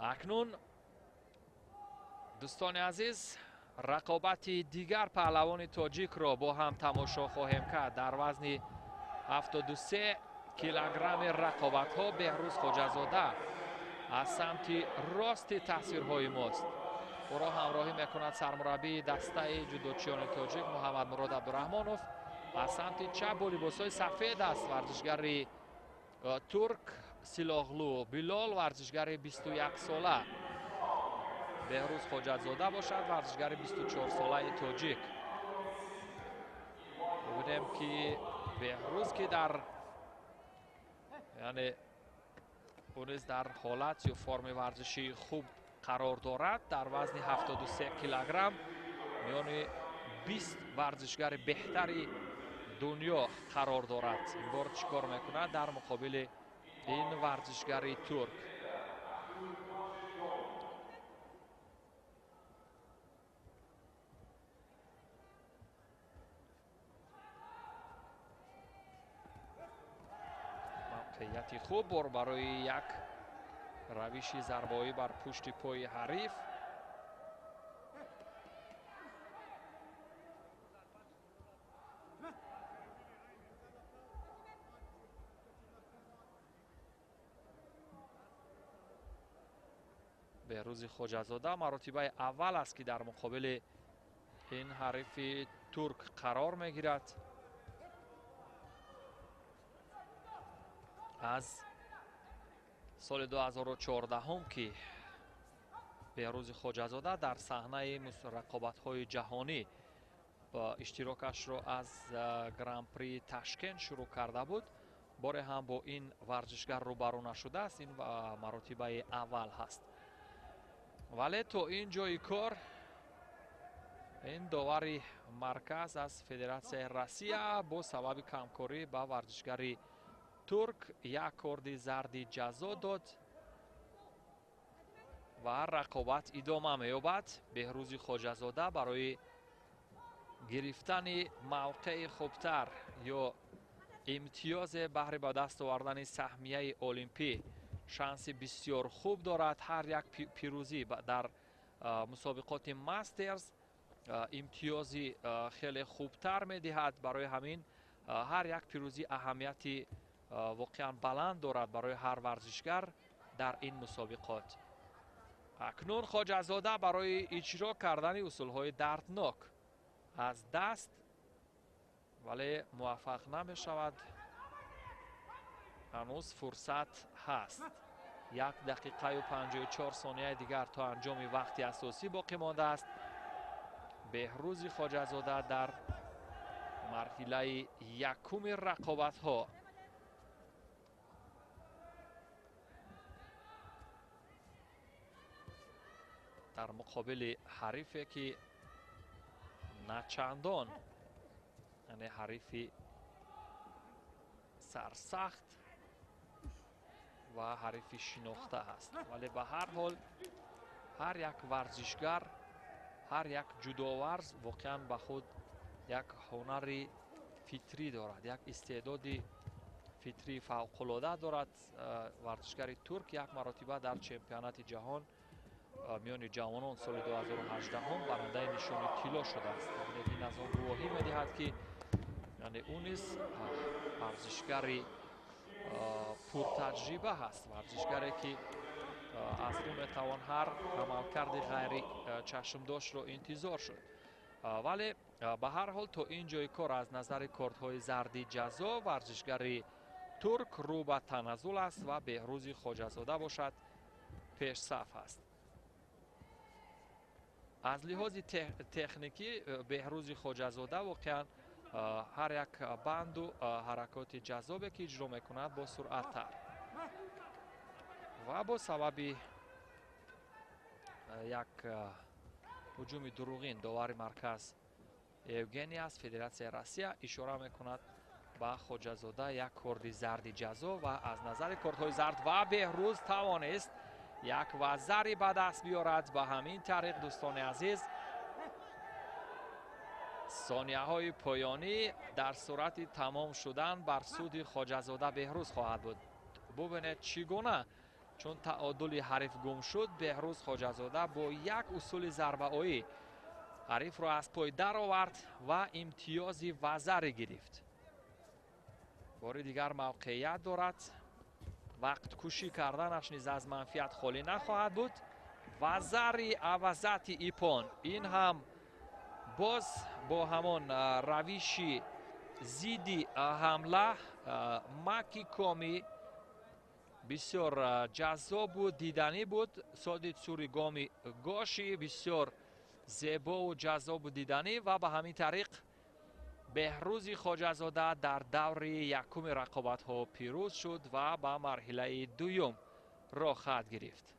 اکنون دوستان عزیز رقابت دیگر پهلوان تاجیک را با هم تماشا خواهیم کرد. در وزن 73 کیلوگرم رقابت ها بهروز خواجه‌زاده از سمت راست تصویرهای ماست. او را همراهی میکند سرمربی دسته جودوچیان تاجیک محمد مراد عبدالرحمانوف. از سمت چپ با لباس‌های سفید است ورزشگر ترک سیلاغلو بیلال، ورزشگر 21 ساله بهروز خواجه‌زاده باشد، ورزشگر 24 ساله تاجیک. ببینیم که بهروز که در یعنی اونیز در حالت یا فرم ورزشی خوب قرار دارد. در وزن 73 کیلوگرم میان 20 ورزشگر بهتری دنیا قرار دارد. این بار چیکار میکند در مقابل این ورزشگر ترک؟ موقعیتی خوب برای یک روش ضربه‌ای بر پشت پای حریف. بهروز خواجه‌زاده مراتبه اول است که در مقابل این حریف ترک قرار میگیرد. از سال 2014 هم که بهروز خواجه‌زاده در صحنه رقابت‌های جهانی با اشتراکش را از گرند پری تاشکند شروع کرده بود، بار هم با این ورزشگر روبرو نشده است. این مراتبه اول هست. ولی تا این جای کار این داور مرکز از فدراسیون روسیه با سبب کمکاری با ورزشگر ترک یک کارت زرد جزا داد و رقابت ادامه می‌یابد. بهروز خواجه‌زاده برای گرفتن موقع خوبتر یا امتیاز بهره به دست آوردن سهمیه المپی شانس بسیار خوب دارد. هر یک پیروزی در مسابقات ماسترز امتیازی خیلی خوبتر می‌دهد. برای همین هر یک پیروزی اهمیتی واقعا بلند دارد برای هر ورزشگر در این مسابقات. اکنون خواجه‌زاده برای اجرا کردن اصولهای دردناک از دست ولی موفق نمی شود. هنوز فرصت هست. 1 دقیقه و 54 ثانیه دیگر تا انجام وقت اساسی باقی مانده است. بهروز خواجه‌زاده در مرحله یکم رقابت ها در مقابل حریفی که نه چندان یعنی حریفی سرسخت و حریفی شناخته است، ولی به هر حال هر یک ورزشگر، هر یک جودوورز واقعا به خود یک هنر فطری دارد، یک استعداد فطری فوق‌العاده دارد. ورزشگر ترک یک مرتبه در چمپیونات جهان میان جوانان سال 2018 هم برنده نشان طلا شده است. این از آن گواهی می‌دهد که یعنی او نیز ورزشگر پرتجربه هست، ورزشگری که از او میتوان هر عملکرد غیر چشمداشت را انتظار شد. ولی به هر حال تا این جای کار از نظر کارت‌های زرد جزا ورزشگر ترک رو به تنزل است و بهروز خواجه‌زاده باشد پیش صف است. از لحاظ تکنیکی بهروز خواجه‌زاده واقعا هر یک بند و حرکات جذابی که اجرا میکند با سرعت تر و با سبب یک هجوم دروغین داور مرکز یوگنی از فدراسیون روسیه اشاره میکند با خواجه‌زاده یک کارت زرد جزا و از نظر کارت‌های زرد و بهروز توانست یک وزری به دست بیارد. به همین طریق دوستان عزیز ثانیه های پایانی در صورت تمام شدن بر سود خواجه‌زاده بهروز خواهد بود. ببینید چگونه چون تعادل حریف گم شد، بهروز خواجه‌زاده با یک اصول ضربه‌ای حریف را از پای در آورد و امتیازی وزر گرفت. بار دیگر موقعیت دارد، وقت کشی کردنش نیز از منفیت خالی نخواهد بود. وزری عوضت ایپان، این هم باز با همان روشی زیدی حمله مکی کامی بسیار جذاب و دیدنی بود. سادی سوریگامی گاشی بسیار زیبا و جذاب و دیدنی و به همین طریق بهروز خواجه‌زاده در دور یکم رقابت ها پیروز شد و به مرحله دوم راه خواهد گرفت.